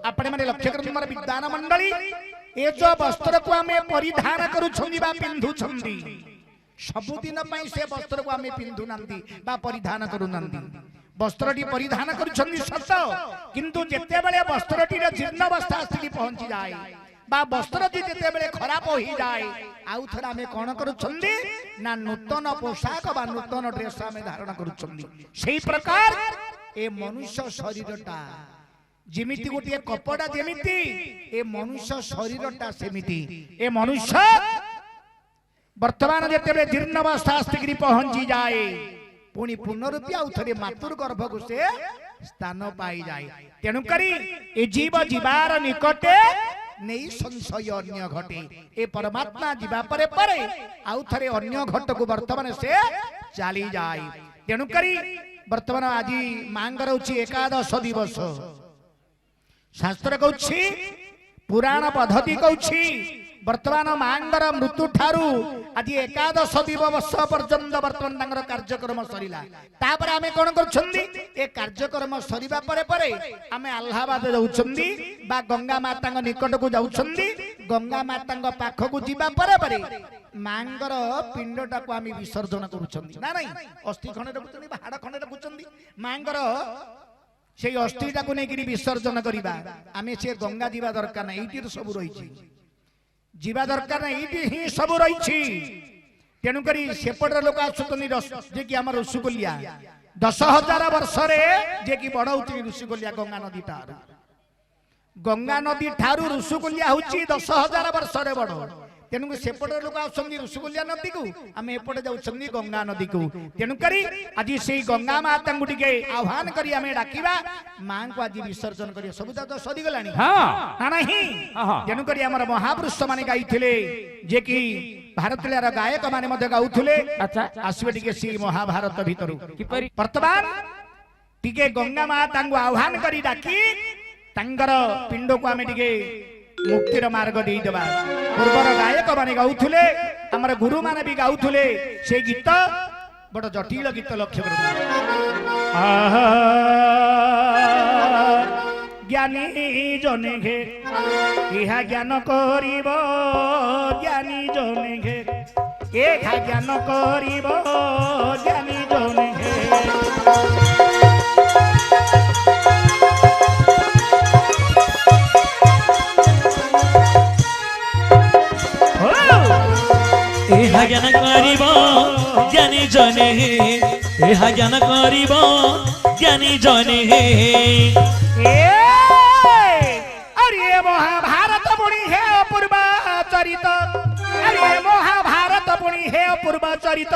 आपण माने लक्ष्य करन मोर विद्वान मंडली ए जो वस्त्र को आमे परिधान करू छंदी बा पिंधु छंदी सबुदिन पई से वस्त्र को आमे पिंधु नंदी बा परिधान करू नंदी वस्त्रटी परिधान करू छंदी सत किंतु जेते बेले वस्त्रटी रे जीर्ण अवस्था स्थिति पहुंची जाए बा वस्त्रटी जेते बेले खराब होई जाए आउ थरा आमे कोन करू छंदी ना नूतन पोशाक बा नूतन ड्रेस आमे धारण करू छंदी सेही प्रकार ए मनुष्य शरीरटा जेमिति गोटे कपड़ा जेमिति ए मनुष्य शरीरटा सेमिति ए मनुष्य वर्तमान जेते जीर्ण अवस्था स्थिति पहुंची जाए पुणी पुनरुपी आउ थे मातुर गर्भ को से स्थान पाई जाए तेणु करी ए जीव जीवार निकटे नहीं संशय अन्य घटे ए परमात्मा जीवा परे परे आउ थे अन्य घट को वर्तमान से चली जाए तेणु करी वर्तमान आज मांगर होची एकादश दिवस शास्त्र कहूँ पुराण पद्धति कहूँ वर्तमान मांगर मृत्यु ठारू आज एकादश दिवस पर्यंत वर्तमान कार्यक्रम सरीला तापर आमे कोन करछंदी ए कार्यक्रम सरीबा परे परे आमे अल्लाहाबाद जाउछंदी बा गंगा माता निकट को जाउछंदी गंगा माता पाख को जीवा परे परे मांगर पिंडटा को आमे विसर्जन करूछंदी ना नहीं अस्थि खंडे रखुछंदी बा हाड़ खंडे रखुछंदी मांगर से अस्थिटा को नेकिरी विसर्जन करिबा आमे से गंगा जीवा दरकार ना एइटी सब रहिछि जीवा दरकार ना एइटी ही सब रहिछि तेणु करी सेपटर लोक आसुतनी जे कि हमर रसगोलिया 10,000 वर्ष रे जे कि बढौती रसगोलिया गंगा नदी ठारू रसगोलिया होछि 10,000 वर्ष रे बढ तेणु सेपटर लोक आसुतनी रसगोलिया नदी को आमे एपटे जाउछंदी गंगा नदी को तेणु करी आज से गंगा माता को टिके आह्वान करी आमे डाकिबा मां को आज विसर्जन करी सबुदा तो सदी गलानी हां नाही तेणु करी हमर महापुरुष माने गाइथिले जे कि भारतीय गायक माने मध्ये गाउथुले अच्छा आसबे टिके सी महाभारत भितरु वर्तमान टिके गंगा माता को आह्वान करी डाकी तांगर पिंड को आमे टिके मुक्तिर मार्ग दे देबा पूर्वर गायक माने गाउथुले हमर गुरु माने भी गाउथुले से गीत बड़ जटिल गीत लक्ष्य कर ज्ञानी जने घे इहा ज्ञान करिबो ज्ञानी जने घे एहा ज्ञान करिबो ज्ञानी जने घे एहा ज्ञान करिबो ज्ञानी जने एहा ज्ञान करिबो ज्ञानी जने अरे महाभारत बुणी है अपूर्व चरित अरे महाभारत बुणी है अपूर्व चरित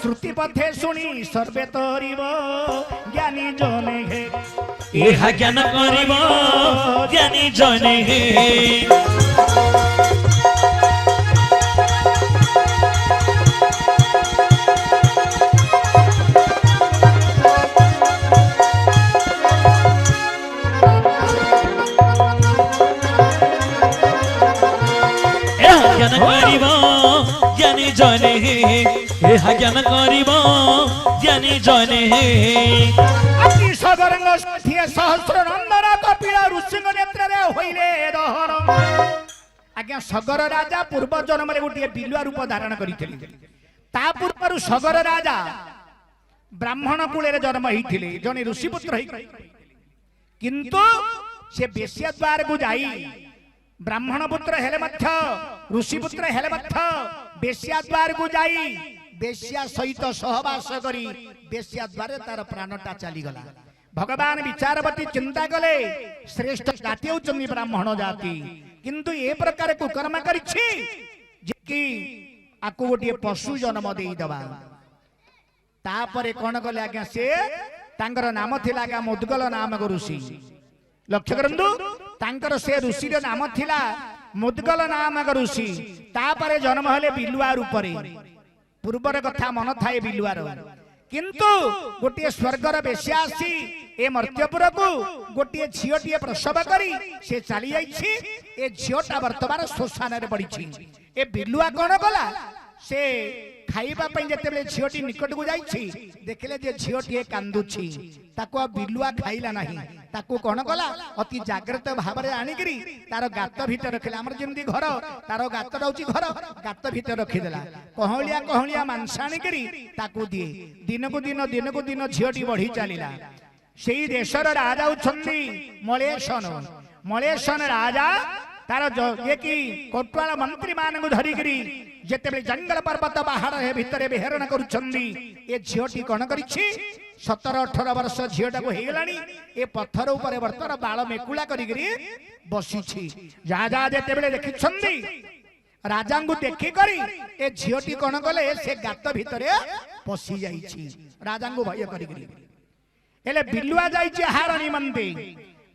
श्रुति पथे सुनी सर्वे तरिब ज्ञानी जने एहा ज्ञान करिबो ज्ञानी जने ज्ञानी जने एहा ज्ञान करिबो ज्ञानी जने अति सगरंग थे सहस्र नंदन कपिल ऋषिंग नेत्र रे होइले दहन आज्ञा सगर राजा पूर्व जन्म रे गोटे बिलुआ रूप धारण करिथिले ता पूर्व सगर राजा ब्राह्मण कुले रे जन्म हिथिले जने ऋषिपुत्र हि किंतु से बेश्या द्वार को जाई ब्राह्मण पुत्र हेले मध्य ऋषि पुत्र हेले मध्य बेश्या द्वार को जाई बेश्या सहित सहवास करी बेश्या द्वार तार प्राणटा चली गला भगवान विचारवती चिंता कले श्रेष्ठ जाति होचनी ब्राह्मण जाति किंतु ए प्रकार कुकर्म करिछि जे कि आकु गोटे पशु जन्म देई दबा तापरे कोन कले आज्ञा से तांकर नाम थिला आज्ञा मुद्गल नाम ऋषि लक्ष्य करंदु तांकर से ऋषि रो नाम थिला मुद्गल नामक ऋषि तापरे जन्म हेले बिलुआ रूपरे पूर्वर कथा मन थाए बिलुआर किंतु गोटे स्वर्गर बेश्या आसी ए मर्त्यपुर को गोटे झीओटीए प्रसव करी से चली जाइछि ए झीओटा वर्तमान श्मशान रे पड़िछि ए बिलुआ कोन गला से खाइबा पई जेतेबेले झियोटी निकट को जाईछि देखले जे झियोटी कांदुछि ताको बिलुआ खाइला नाही ताको कोन कला अति जाग्रत भाबरे आनिकरी तार गात भीतर रखिला हमर जेमदी घर तार गात रहउछि घर गात भीतर रखि देला कहलिया मांस आनिकरी ताको दिए दिन को दिन झियोटी बढ़ी चलिला सेही देशर राजा उछन्दी मलेशन राजा तार ये कि कोटवाल मंत्री मान धरिकी जिते जंगल पर्वत पहाड़ भितर विहरण करुछंदी ए झियोटी कौन करिछि 17-18 वर्ष झियोटा को हेगलानी ए पत्थर ऊपर बर्तन बाल मेकुला करिकरी बसिछि राजा जेतेबेले देखिछंदी राजा को देखि करी ए झियोटी कौन कले से गात भितरे पसि जाइछि राजा को भय करिकरी एले बिलुआ जाइछि हार निमंते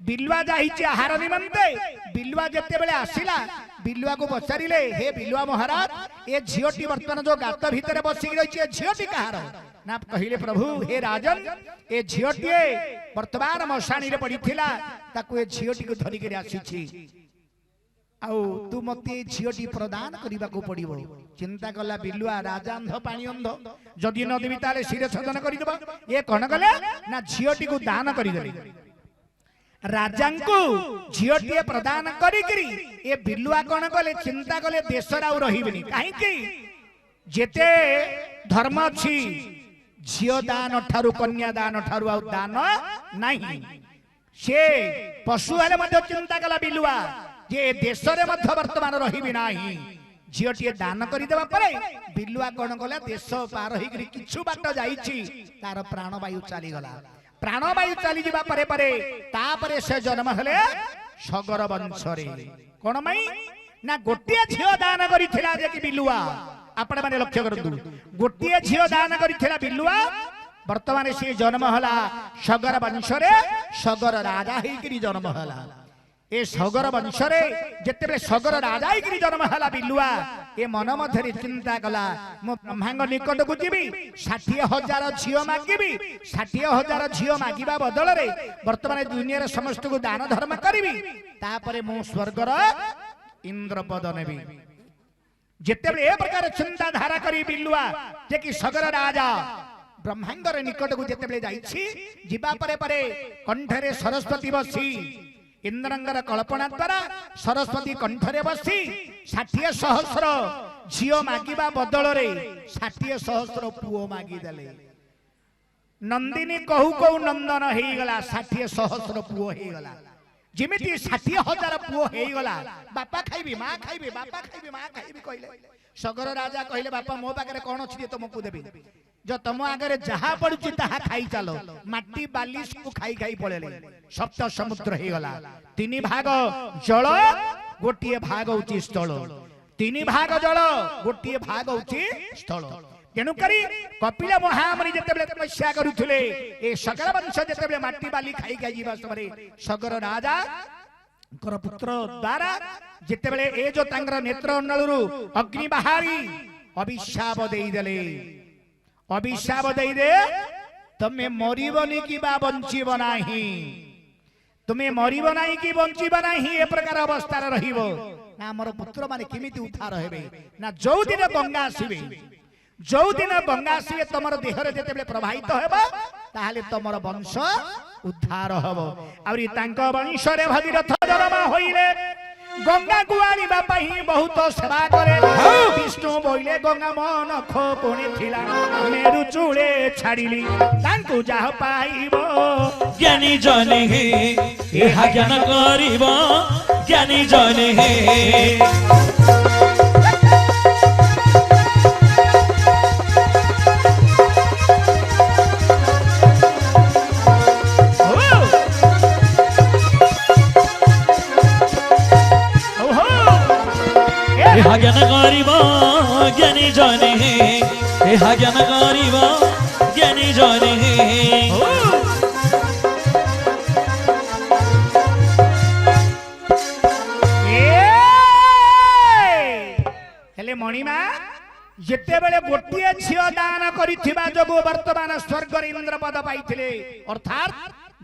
बिलुआ जाइछि आहार निमंते बिलुआ जते बेले आसिला बिलुआ को पचारिले हे बिलुआ महाराज ए झियोटी वर्तमान जो गात भितरे बसिक रहिछि ए झियोटी कहार ना कहिले प्रभु हे राजन ए झियोटी वर्तमान मशानी रे पडिथिला ताकू ए झियोटी को धरि के आसीछि आउ तू मते झियोटी प्रदान करिबा को पडिबो चिंता कला बिलुआ राजा अंध पानी अंध जदि न देबी ताले सिर छदन करि देबा ए कोन गले ना झियोटी को दान करि देबे राजा को झियोटी प्रदान करिकरी ए बिलुआ कोन कले चिंता कले देशर आउ रहिबनी काहे कि जेते धर्म छी झियो दान ठारू कन्या दान ठारू आउ दान नाही से पशु हले मध्य चिंता कला बिलुआ जे देशरे मध्य वर्तमान रहिबी नाही झियोटी दान करि देबा परे बिलुआ कोन कला देश पार होइकरी किछु बाट जाईछि तार प्राणवायु चली गला प्राणवायु चली जीवा परे परे तापरे से जन्म हले सगर वंशरे कोन मई ना गोटिया झियो दान करिथिला जे कि बिलुआ आपण माने लक्ष्य करदु गोटिया झियो दान करिथिला बिलुआ वर्तमान से जन्म हला सगर वंशरे सगर राजा हेकरी जन्म हला ए सगर वंशरे जेतेबे सगर राजा हेकरी जन्म हला बिलुआ ए मन मध्यरे चिंता कला मो ब्रह्मांग निकट को जीबी 60,000 झियो मागिबी 60,000 झियो मागिबा बदल रे वर्तमान दुनिया रे समस्त को दान धर्म करिबी तापरे मो स्वर्गर इंद्र पद नेबी जेतेबे ए प्रकार चिंता धारा करी बिलुआ जे कि सगर राजा ब्रह्मांग रे निकट को जेतेबे जाईछि जीवा परे परे कंठरे सरस्वती बसी इंद्रंगर कल्पना द्वारा सरस्वती कंठरे बसी 60,000 झियो मागिबा बदल रे 60,000 पुओ मागी देले नंदिनी कहू कहू नंदन हेई गला 60,000 पुओ हेई गला जिमिति 60,000 पुओ हेई गला बापा खाइबी मां खाइबी बापा खाइबी मां खाइबी कहले सगर राजा कहले बापा मो पाखरे कोन अछि तुमको देबी जो तुम आगे जहा पड़ुची ताहा खाई चलो माटी बाली को खाई खाई पड़ेले सप्त समुद्र हे गला 3 भाग जल गोटिए भाग होची स्थल 3 भाग जल गोटिए भाग होची स्थल तेणु करी कपिल महामुनि जेतेबेले तपस्या करुथले ए सकल वंश जेतेबेले माटी बाली खाई खाई जीवा समरे सगर राजा कर पुत्र द्वारा जेतेबेले ए जो तांगर नेत्र नळुरु अग्नि बाहारी अभिशाप देई देले अभिशाप दे तमे मरिबनी कि बा बंचिब नाही तुमे मरिब नाही कि बंचिब नाही ए प्रकार अवस्था रहिबो ना हमर पुत्र माने किमिति उद्धार हेबे ना जो दिन गंगा आसीबे तमर देह रे जेतेबेले प्रभावित हेबो ताहाले तमर वंश उद्धार हेबो आउरी तांको वंश रे भगीरथ जन्म होइले गंगा गुआनी बापा ही बहुत सेवा करे विष्णु बोइले गंगा मन खोपुनी थिला मेरु चूड़े छाड़िली तांकु जाह पाइबो ज्ञानी जने हे एहा ज्ञान करिबो ज्ञानी जने हे एहा ज्ञान करिबो ज्ञानी जने हे एहा ज्ञान करिबो ज्ञानी जने हे हेले मणिमा जेतेबेले गोटिए झियो दान करिथिबा जोगु वर्तमान स्वर्ग इंद्र पद पाइथिले अर्थात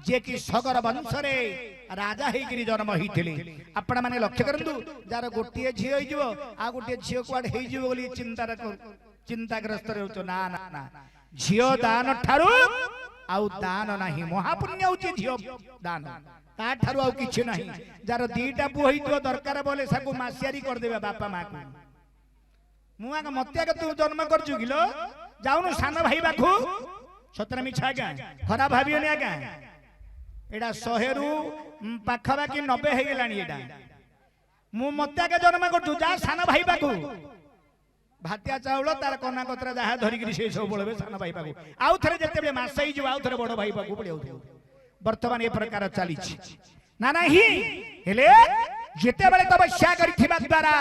जे कि सगर वंशरे राजा हेकरी जन्म होइथिले आपण माने लक्ष्य करंतु जार गोटिए झियो होइजो आ गोटिए झियो कुआड हेइजो बोली चिंताग्रस्त रहउतो ना ना ना झियो दान ठारू आउ दान नाही महापुण्य होची झियो दान ता ठारू आउ किछि नाही जार दीटा पु होइतो दरकार बोले साकू मासियारी कर देबे बापा मां को मुआ का मत्या के तू जन्म कर जुगिलो जाउनु सान भाई बाखू सतरा मिछा गा खरा भाबियो ने आगा एडा 100 रु पाखाबाकी 90 हे गेलानी एडा मु मत्या के जन्म करतु जा सान भाई बाखू भातिया चाउल तार कना कतरा जहा धरि गिरी से सब बोलबे सान भाई बाखू आउ थरे जते बे मासई जो आउ थरे बड़ भाई बाखू पड़े आउ वर्तमान ए प्रकार चली ना नाही हेले जेते बेले तपस्या करिथिबा द्वारा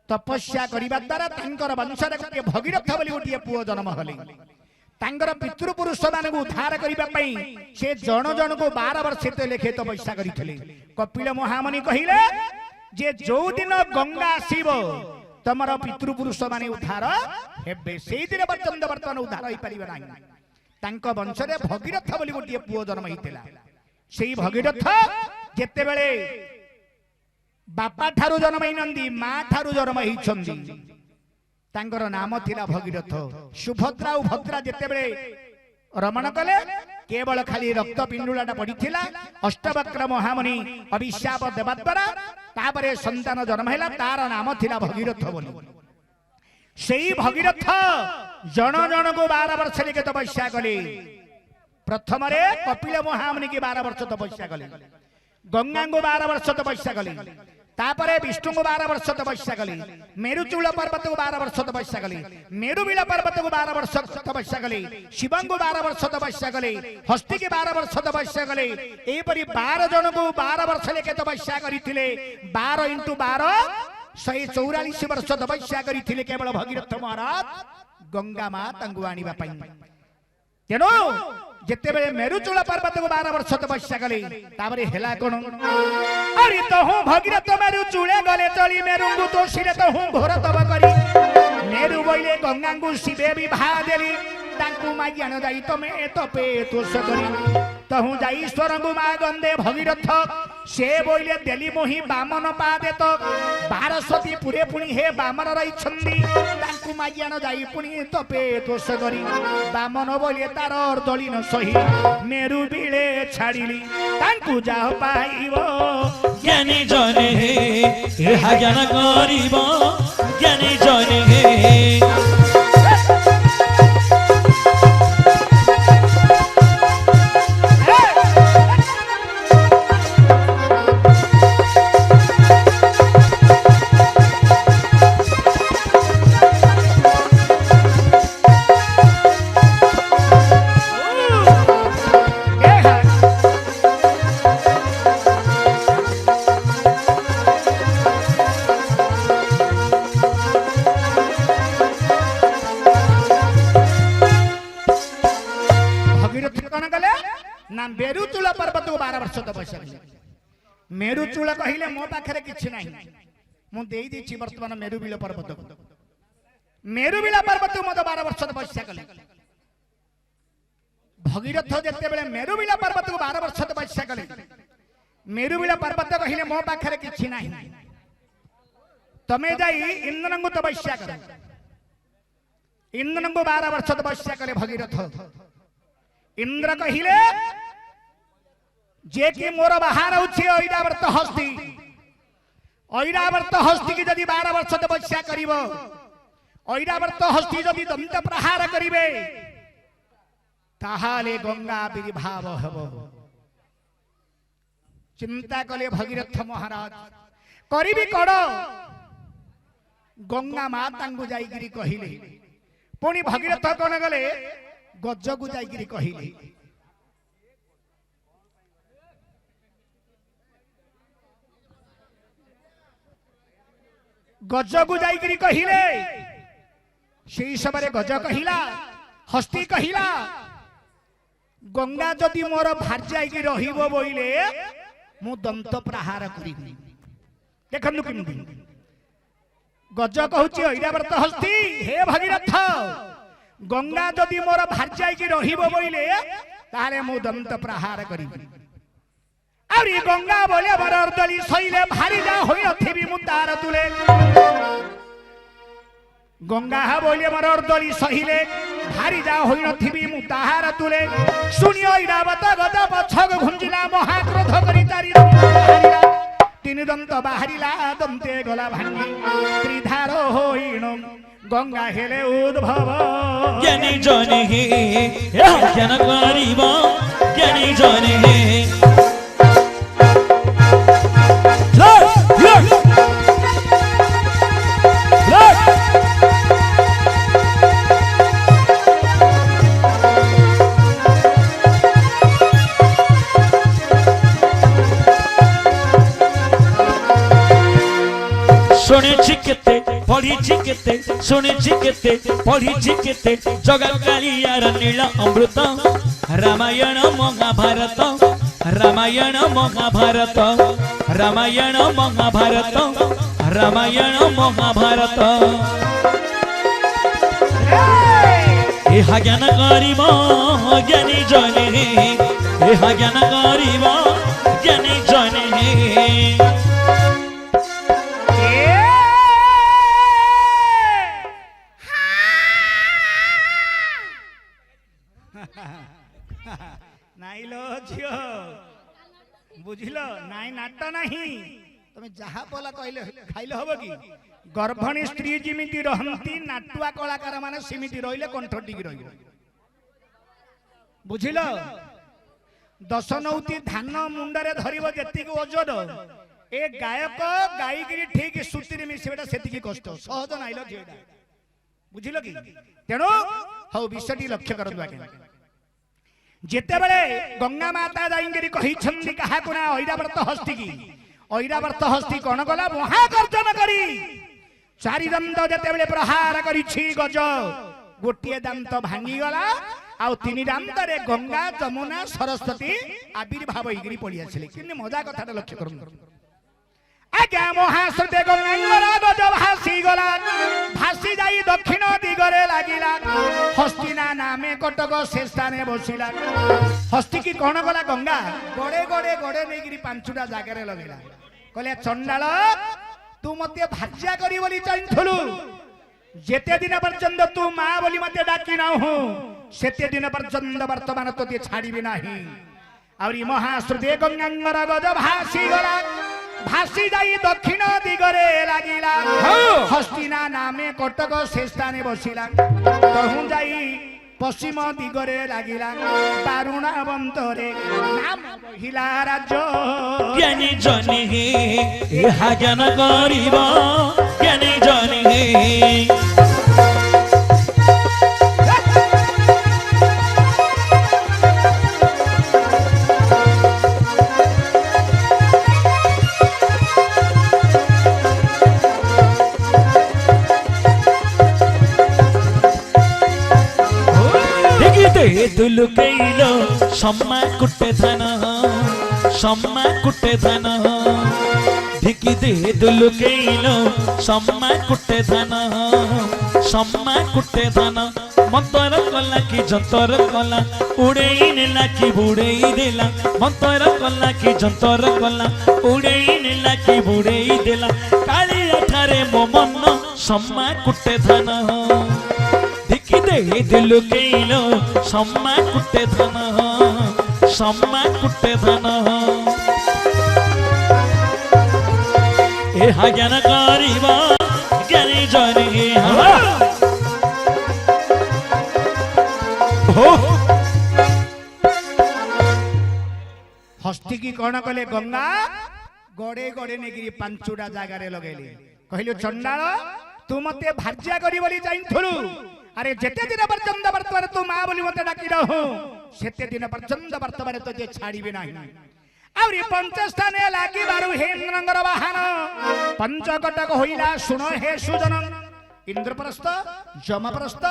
तपस्या करिबा द्वारा तांकर वंशरे गोटे भगीरथ बोली गोटे पुओ जन्म हले तांकर पितृपुरुष मानक उद्धार करिबा पई से जण जण को 12 वर्ष ते लेखे तपस्या करिथिले कपिल महामुनि कहिले जे जो दिन गंगा आसीबो तमर पितृपुरुष माने उद्धार हेबे सेई दिन वर्तमान उद्धार होई परिबा नाही तांक वंशरे भगीरथ बोली गोटे पुओ जन्म हितेला सेई भगीरथ जेते बेले बापा ठारू जन्म नंदी मां ठारू जन्म हिचंदी तांकर नाम थिला भगीरथ सुभद्रा और भद्रा जेते बेले रमण कले केवल खाली रक्त पिंडुलाटा पड़ीथिला अष्टवक्र महामुनि अभिशाप देबा द्वारा तापरे संतान जन्म हैला तार नाम थिला भगीरथ बोली सेई भगीरथ जण जण को 12 वर्ष लेके तपस्या कले प्रथम रे कपिल महामुनि के 12 वर्ष तपस्या कले गंगा को 12 वर्ष तपस्या कले तापरे विष्णु को 12 वर्ष तपस्या कले मेरुचूल पर्वत को 12 वर्ष तपस्या कले मेरुबिला पर्वत को 12 वर्ष तपस्या कले शिव को 12 वर्ष तपस्या कले हस्ती के 12 वर्ष तपस्या कले एपरि 12 जन को 12 वर्ष लेके तपस्या करिथिले 12 × 12 144 वर्ष तपस्या करिथिले केवल भगीरथ महाराज गंगा मां तंगु आनिबा पई तेनो जेते बेले मेरुचूल पर्वत को 12 वर्ष तपस्या कले ताबरे हेला कोन अरे तो हूं भगीरथ मेरुचूले गले चली मेरुंगु तो सिरे तो हूं घोर तब करी मेरु बोइले गंगांगु शिवे विभा देली तांकु मागियान जाई तमे तपे तोष करी तहु जाई स्वरंगु मा गंदे भगीरथ से बोइले देली मोहि बामन पादे तो 12 पुरे पुणी हे बामन रही छंदी तांकु मागियान जाई पुणी तपे तोष करी बामन बोइले तार दली न सही मेरु बिले छाड़िली तांकु जा पाइबो ज्ञानी जने एहा ज्ञान करिबो ज्ञानी जने मेरुचूल पर्वत को 12 वर्ष तपस्या कले मेरुचूल कहिले मो पाखरे किछि नाही मु देई दिछि वर्तमान मेरुबिल पर्वत को मेरुबिल पर्वत मो 12 वर्ष तपस्या कले भगीरथ जेते बेले मेरुबिल पर्वत को 12 वर्ष तपस्या कले मेरुबिल पर्वत कहिले मो पाखरे किछि नाही तमे जाई इंद्रंगु तपस्या कर इंद्रंगु 12 वर्ष तपस्या कले भगीरथ इंद्र कहिले जे कि मोर बाहर उछि ऐरावर्त हस्ती की जदि 12 वर्ष तपस्या करिवो ऐरावर्त हस्ती जदि दंत प्रहार करिवे ताहाले गंगा विर्भाव हबो चिंता कले भगीरथ महाराज करिबी कड़ गंगा माता को जाइगिरी कहिले पुणी भगीरथ कोन गले गज को जाइगिरी कहिले गज को जाइगिरी कहिले सेई समय गज कहिला हस्ती कहिला गंगा जदि मोर भार्जाई रहिबो बोइले मु दंत प्रहार करिबि देखनु किमि गज कहूची ऐरावर्त हस्ती हे भगीरथ गंगा जदि मोर भार्जाई रहिबो बोइले तारे मु दंत प्रहार करिबि আরে গঙ্গা বলে বরর দলি সইলে ভারি যা হই নথিবি মু তার তুলে গঙ্গা বলে বরর দলি সইলে ভারি যা হই নথিবি মু তাহার তুলে শুনিও ইরাবত গদ পছক ঘুঞ্জিলা মহাক্রোধ করি তারি বাহারিলা তিন দন্ত বাহারিলা দন্তে গলা ভাঙ্গি ত্রিধার হইণ গঙ্গা হেলে উদ্ভব জ্ঞানী জনে হে জ্ঞান করিব জ্ঞানী জনে হে শুনেছি কেতে পড়িছি কেতে শুনেছি কেতে পড়িছি কেতে জগৎ কালিয়ার নীল অমৃত রামায়ণ মহাভারত রামায়ণ মহাভারত রামায়ণ মহাভারত রামায়ণ মহাভারত ইহা জ্ঞান করিব জ্ঞানী জনে ইহা জ্ঞান করিব জ্ঞানী জনে নাইলো ঝিও বুঝিল নাই নাট নাহি তুমি যাহা বলা কইলে খাইলে হব কি গর্ভণী স্ত্রী যেমিতি রহন্তি নাটুয়া কলাকার মানে সেমিতি রইলে কণ্ঠ টিকি রহিব বুঝিল দশ নৌতি ধান মুন্ডরে ধরিব যেতিকি ওজন এ গায়ক গাইকিরি ঠিক সুতিরে মিশিবাটা সেতিকি কষ্ট সহজ নাইলো ঝিওটা বুঝিল কি তেণু হও বিষয়টি লক্ষ্য করন্তু আগে যেতেবেলে গঙ্গা মাতা যাইঙ্গিরি কহিছন্তি কাহাকু না ঐরাবর্ত হস্তি কি ঐরাবর্ত হস্তি কোন গলা মহাগর্জন করি চারি দন্ত যেতেবেলে প্রহার করিছি গজ গোটিয়ে দান্ত ভাঙ্গি গলা আউ তিনি দান্তরে গঙ্গা যমুনা সরস্বতী আবির্ভাব হইগিরি পড়ি আসলে কিন্তু মজা কথাটা লক্ষ্য করুন আজ্ঞা মহাস্রোতে গঙ্গাঙ্গরা গজ ভাসি গলা ভাসি যাই দক্ষিণ দিগরে লাগিলা হস্তিনা নামে কটক সে স্থানে বসিলা হস্তি কি কোন গলা গঙ্গা গড়ে গড়ে গড়ে নেইকিরি পাঁচটা জায়গায় লগাইলা কলে চন্ডাল তু মতে ভাজ্যা করি বলি চাইথলু যেতে দিন পর্যন্ত তু মা বলি মতে ডাকি নাও হু সেতে দিন পর্যন্ত বর্তমান তোতে ছাড়িবি নাহি আউরি মহাস্রোতে গঙ্গাঙ্গরা গজ ভাসি গলা ভাসি যাই দক্ষিণ দিগরে লাগিলা হস্তিনা নামে কটক সে স্থানে বসিলা তহু যাই পশ্চিম দিগরে লাগিলা বারুণা বন্তরে নাম বহিলা রাজ্য জ্ঞানী জনে ইহা জ্ঞান করিব জ্ঞানী জনে দুলু কেইল সম্মা কুটে ধান সম্মা কুটে ধান ঢিকি দে দুলু কেইল সম্মা কুটে ধান সম্মা কুটে ধান মন্তর কলা কি যন্তর কলা উড়েই নেলা কি বুড়েই দেলা মন্তর কলা কি যন্তর কলা উড়েই নেলা কি বুড়েই দেলা কালি আঠারে মো মন সম্মা কুটে ধান ঢিকি দে দুলু কেইল সম্মা কুটে ধান সম্মা কুটে ধান ইহা জ্ঞান করিব জ্ঞানী জনে হস্তি কি কোন কলে গঙ্গা গড়ে গড়ে নেগিরি পাঁচটা জায়গায় লগাইলি কহিল চন্ডাল তু মতে ভাজ্যা করি বলি চাইথলু আরে যেতে দিন পর্যন্ত বর্তমানে তু মা বলি মতে ডাকি রহু সেতে দিন পর্যন্ত বর্তমানে তোকে ছাড়িবে নাই আউরি পঞ্চস্থানে লাগিবারু হেমঙ্গর বাহন পঞ্চকটক হইলা শুণ হে সুজন ইন্দ্রপ্রস্থ যমপ্রস্থ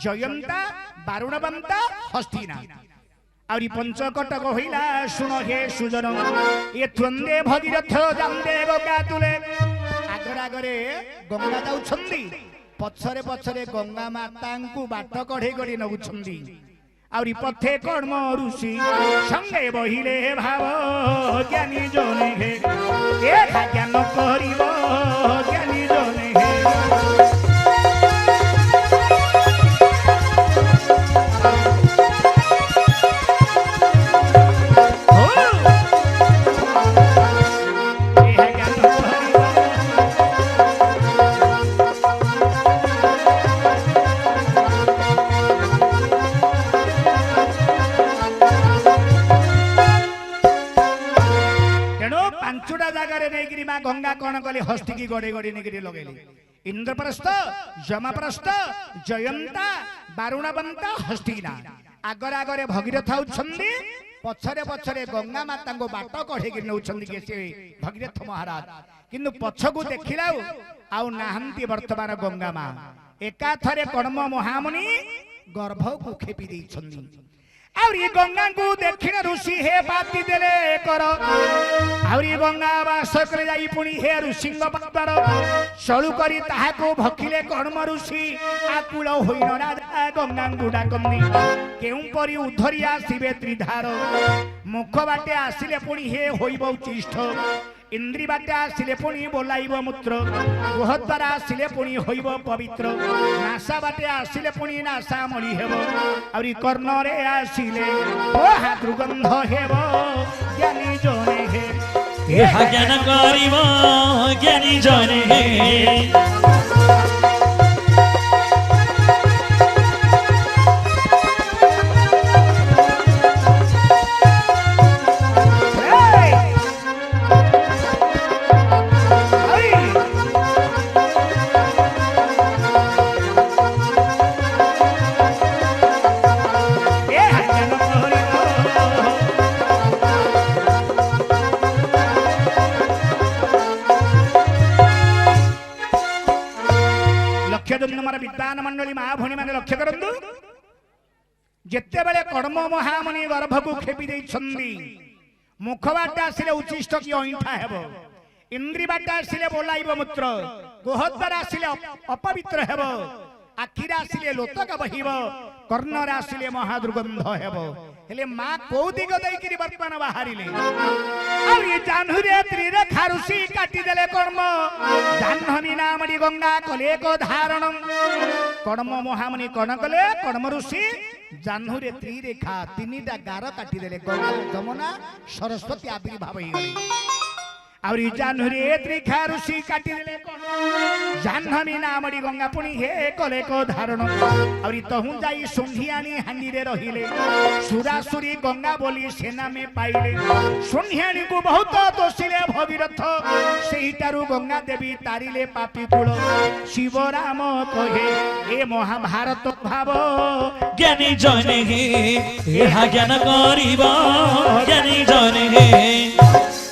জয়ন্তা বারুণবন্তা হস্তিনা আউরি পঞ্চকটক হইলা শুণ হে সুজন এ ত্রন্দে ভগীরথ জান্দে গঙ্গা তুলে আগরে আগরে গঙ্গা যাউছন্তি পছরে পছরে গঙ্গা মাতাঙ্কু বাଟ কঢ়େଇ କରି ନଉଛନ୍ତି आउरी पथे कर्म ऋषि संगे बहिले भाव ज्ञानी जने हे एका ज्ञान करिब ज्ञानी जने हे गंगा कौन कले हस्ती की गड़े गड़े निकरी लगेली इंद्रप्रस्थ जमाप्रस्थ जयंता बारुणवंता हस्तीना आगरे आगरे भगीरथ उछंदी पछरे पछरे गंगा माता को बाट कढे कि नउछंदी के से भगीरथ महाराज किंतु पछकु देखिलाउ आउ नाहंती वर्तमान गंगा मा एका थरे कर्म महामुनि गर्भ को खेपी दै छंदी आउरी गंगा को देखिन ऋषि हे बाती देले कर आउरी गंगा वास करे जाई पुनी हे ऋषिंग पापर सळु करी ताहा को भकिले कर्म ऋषि आकुल होइन राजा गंगा को डाकन्नी केउ परी उधरी आसीबे त्रिधार मुख बाटे आसिले पुनी हे होइबो उचिष्ठ इंद्री बाटे आसिले पुनी बोलाइब मूत्र गुह द्वारा आसिले पुनी होइब पवित्र नासा बाटे आसिले पुनी नासा मळी हेबो आउरी कर्ण रे आसिले ओहा दुर्गंध हेबो ज्ञानी जने हे एहा ज्ञान करिब ज्ञानी जने हे विद्वान मंडली महाभणी मैंने लक्ष्य करंतु जेते बेले कर्म महामुनि गर्भ को खेपी दे छंदी मुख बाटे आसिले उचिष्ट की अइठा हेबो इंद्री बाटे आसिले बोलाइब मूत्र गुह द्वारा आसिले अपवित्र हेबो आखिरा आसिले लोतक बहिब कर्ण आसिले महादुर्गंध हेबो हेले मां को दिग दैकिरी वर्तमान बाहरिले आ ये जान्हुरे त्रिरे खारुसी काटी देले कर्म जाह्नवी नामडी गंगा कले को धारण कर्म महामुनि कण कले कर्म ऋषि जाह्नुरे त्रिरेखा तीनिटा गार काटी देले गंगा जमुना सरस्वती आविर्भाव होई गले आउरी जाह्नुरे त्रिखा ऋषि काटी देले कण जाह्नवी नामडी गंगा पुनी हे कले को धारण आउरी तहु जाई सुंढियानी हांडी रे रहिले सुरासुरी गंगा बोली सेना में पाइले सुंढियानी को बहुत दोषिले भगीरथ सेहिटारु गंगा देवी तारिले पापी कुल शिव राम कहे ए महाभारत भाव ज्ञानी जने हे एहा ज्ञान करिब ज्ञानी जने हे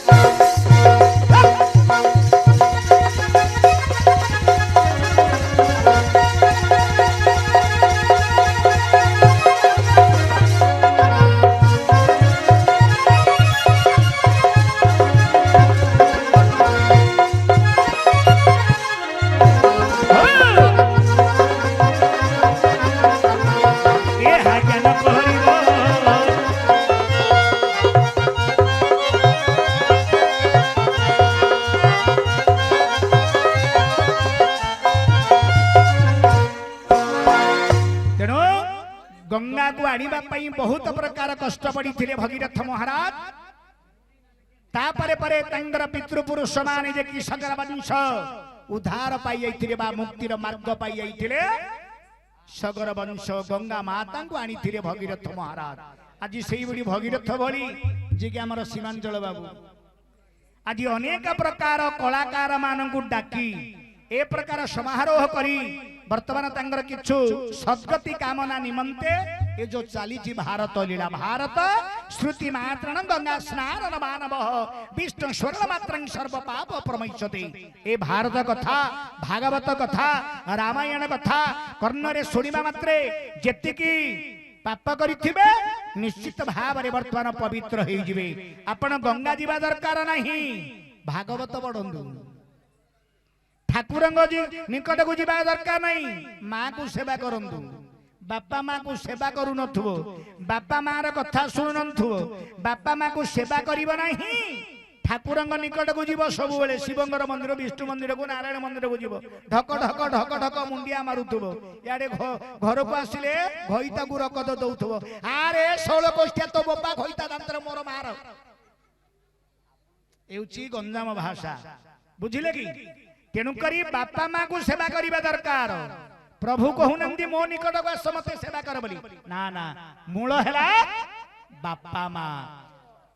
गंगा को आनिबा पई बहुत प्रकार कष्ट पड़ी थिले भगीरथ महाराज तापरे परे तंगर पितृपुरुष माने जे कि सगर वंश उद्धार पाई आइथिले बा मुक्तिर मार्ग पाई आइथिले सगर वंश गंगा माता को आनी थिले भगीरथ महाराज आज सेही बडी भगीरथ भली जे कि हमर सीमांचल बाबू आज अनेक प्रकार कलाकार मानकु डाकी ए प्रकार समारोह करी वर्तमान तंगर किछु सद्गति कामना निमंते ये जो चाली भारत लीला भारत श्रुति मात्रण गंगा स्नान मानव विष्णु स्वर्ण मात्र सर्व पाप प्रमैच्छते ए भारत कथा भागवत कथा रामायण कथा कर्ण रे सुनिबा मात्रे जेतिकी पाप करिथिबे निश्चित भाव रे वर्तमान पवित्र होई जिवे आपण गंगा जीवा दरकार नाही भागवत पढंदु ठाकुर निकट को जीवा दरकार नहीं माँ को सेवा करंतु बापा माँ को सेवा करू नथुबो बापा माँ र कथा सुनु नथुबो बापा माँ को सेवा करिबो नहीं ठाकुरंग निकट को जीव सब बेले शिवंगर मंदिर विष्णु मंदिर को नारायण मंदिर को जीव ढक ढक ढक ढक मुंडिया मारुथुबो याडे घर को आसिले घईता को रकद दउथुबो आरे 16 कोष्ठिया तो बापा घईता दांतर मोर मार एउची गंजाम भाषा बुझिले कि तेणु करी बापा माँ को सेवा करिबा दरकार प्रभु कहूनंदी मो निकट को समते सेवा कर बोली ना ना मूल हैला बापा माँ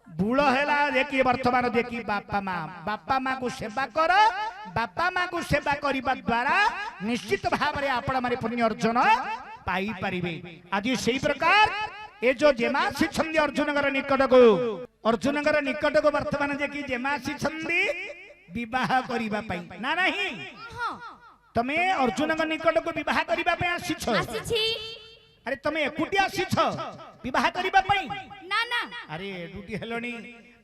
बूढ़ हैला देखिए वर्तमान देखिए बापा माँ को सेवा कर बापा माँ को सेवा करने द्वारा निश्चित भाव में आपण मारे पुण्य अर्जन पाई परिबे आज सही प्रकार ये जो जेमासी छंदी अर्जुनगर निकट को वर्तमान देखिए जेमासी छंदी विवाह करबा पई ना नहीं तमे अर्जुन निकट को विवाह करबा पे आसीछ अरे तमे एकुटी आसीछ विवाह करबा पई ना ना अरे एडुटी हेलोनी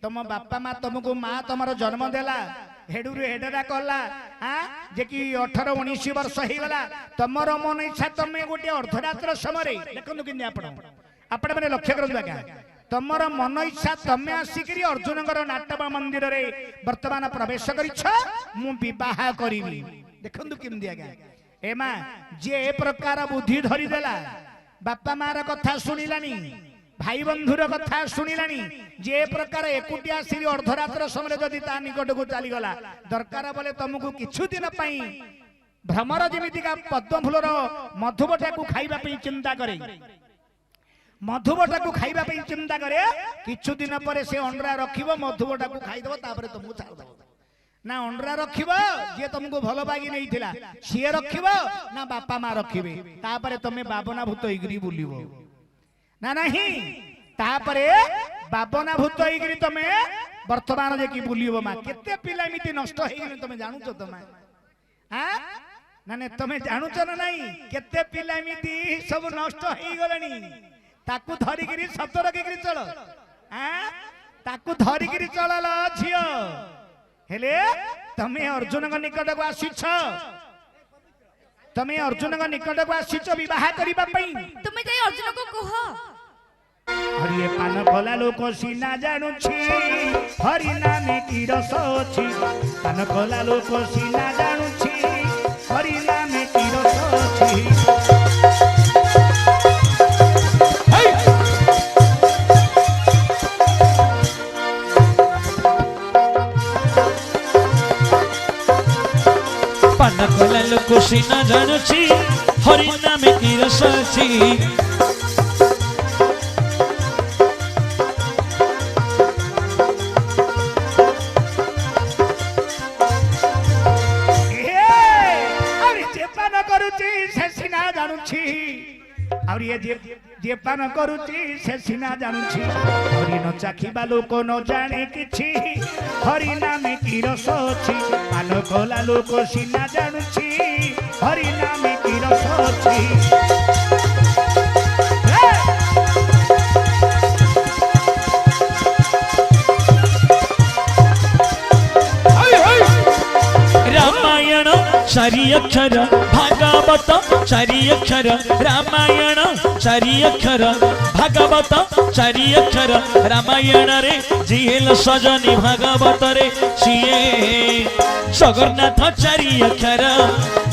तम बापा माँ तुमको माँ तुमर जन्म देला हेडुरु हेडरा कला हां जे कि 18 19 वर्ष हे गला तुमर मन इच्छा तमे गोटे अर्धरात्र समय देखनु कि आपण माने लक्ष्य करनु आज्ञा तुमर मन इच्छा तमे आसिकरी अर्जुनगर नाटबा मंदिर रे वर्तमान प्रवेश करिछ मु विवाह करिवि देखंतु किमदी आज्ञा ए मां जे ए प्रकार बुद्धि धरि देला बापा माँ र कथा सुनिलानी भाई बंधुर कथा शुणिलानी जे प्रकार एकुटिया श्री अर्धरात्र समय जदि ता निकट को चली गला दरकार बोले तुमको किछु दिन पई भ्रमर जेमितिका पद्म फूलर मधुबटा को खाइबा पई चिंता करे मधुबटा को खाइबा पई चिंता करे किछु दिन पर से अंडा रखिबो मधुबटा को खाइ देबो तापर तुमको छाड़ देबो ना अंडा रखिबो जे तुमको भलो बागी नहीं थिला सिए रखिबो ना बापा माँ रखिबे तापर तमे बाबना भूत इगरी बुलिबो ना नहीं तापरे बाबना भूत होइकरी तमे वर्तमान जे की बुलिबो मा केते पिला एमिति नष्ट होइगले तमे जानु छ तमे हां नाने तमे जानु छ ना नहीं केते पिला एमिति सब नष्ट होइगलेनी ताकू धरिकरी सत रखिकरी चल हां ताकू धरिकरी चलल झियो हेले तमे अर्जुन क निकट को आसीछ तमे अर्जुन क निकट को आसीछ विवाह करिबा पई तुमे जाई अर्जुन को कह हरिये पान कला लोक सीना जानुछि हरि नामे की रस अछि पान कला लोक सीना जानुछि हरि नामे की रस अछि पान कला लोक सीना जानुछि हरि नामे की रस अछि और ये जे पान करूची से सीना जानुची हरि न चाखिबा लोक न जाने किछि हरि नामे की रस अछि पान कला लोक सीना जानुची हरि नामे की रस अछि रामायण चारि अक्षर भागवत चारि अक्षर रामायण चारि अक्षर भागवत चारि अक्षर रामायण रे जिहेल सजनी भागवत रे सिए जगन्नाथ चारि अक्षर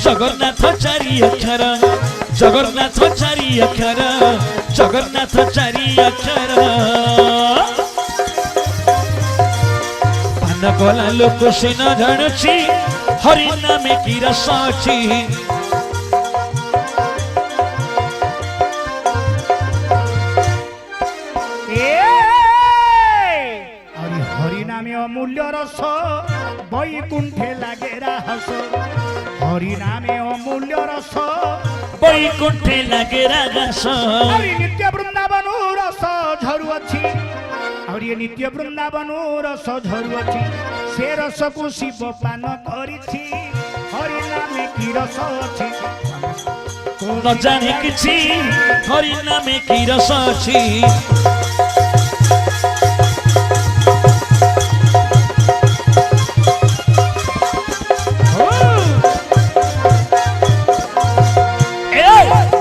जगन्नाथ चारि अक्षर जगन्नाथ चारि अक्षर जगन्नाथ चारि अक्षर पान कला लोक सीना जानुछि हरि नामे की रस अछि हरि नामे अमूल्य रस वैकुंठे लागे राहस हरि नामे अमूल्य रस वैकुंठे लागे राहस नित्य वृंदावन रस झरु अछि और ये नित्य वृंदावन रस झरु अछि से रस को शिव पान करिछि हरि नामे की रस अछि न जाने किछि हरि नामे की रस अछि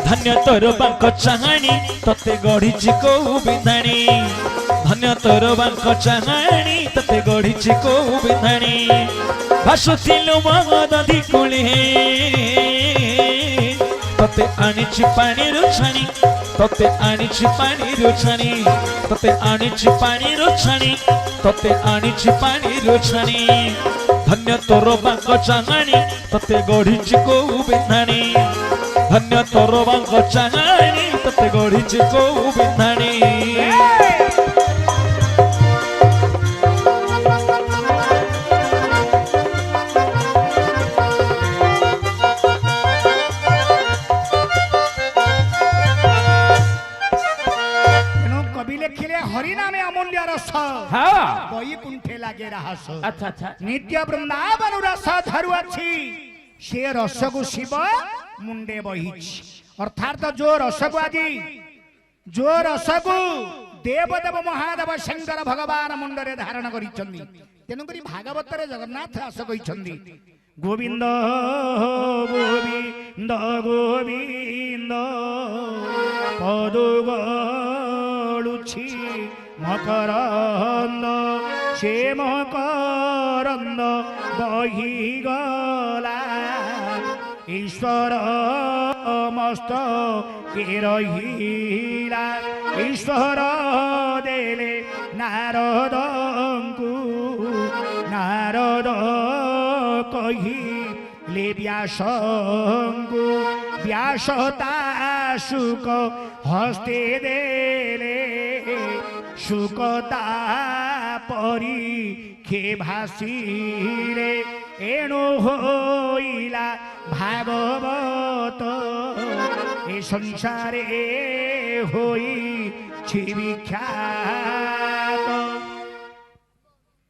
धन्य ତୋର ବାଙ୍କ ଚାହାଣୀ ତତେ ଗଢିଛି କୋଉ ବିଧାଣୀ ଧନ୍ୟ ତୋର ବାଙ୍କ ଚାହାଣୀ ତତେ ଗଢିଛି କୋଉ ବିଧାଣୀ ଭାସୁଥିଲୁ ମୋ ନଦୀ କୂଳେ ତତେ ଆଣିଛି ପାଣିରୁ ଛାଣି ତତେ ଆଣିଛି ପାଣିରୁ ଛାଣି ତତେ ଆଣିଛି ପାଣିରୁ ଛାଣି ତତେ ଆଣିଛି ପାଣିରୁ ଛାଣି ଧନ୍ୟ ତୋର ବାଙ୍କ ଚାହାଣୀ ତତେ ଗଢିଛି କୋଉ ବିଧାଣୀ ଧନ୍ୟ ତୋର ବାଙ୍କ ଚାହାଣୀ ତତେ ଗଢିଛି କୋଉ ବିଧାଣୀ हरिनामे अमूल्य रस हाँ वैकुंठे लागे रहस अच्छा अच्छा नित्य वृंदावन रस धरु अछि से रस को शिव मुंडे बहिछि अर्थात जो रस को देवदेव महादेव शंकर भगवान मुंडरे धारण करिछन्ति तेनु करी भागवत रे जगन्नाथ रस कहिछन्ति गोविंद गोविंद गोविंद पदुगलुछि मकरंद से मकरंद बही गला ईश्वर मस्त के रहिला ईश्वर देले नारदंकु नारद कही ले व्यासंकु व्यासता शुक हस्ते देले शुकता परी खे भासीरे एणु होइला भागवत ए संसारे होई छि विख्यात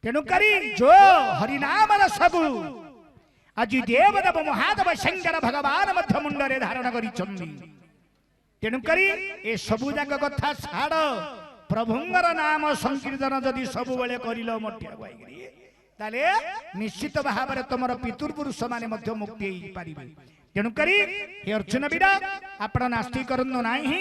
तेणु करी जो हरिनाम रसगु आज देवदेव महादेव शंकर भगवान मध्य मुंडरे धारण करिछन्ति तेणु करी ए सबु जाक कथा छाड़ प्रभुंगर नाम संकीर्तन जदि सबु बेले करिलो मठिया गाइकरी ताले निश्चित भाव तुम पितृपुरुष माने मध्य मुक्ति पारिबे तेणु करी हे अर्जुन वीर आपण नास्ति करनु नाही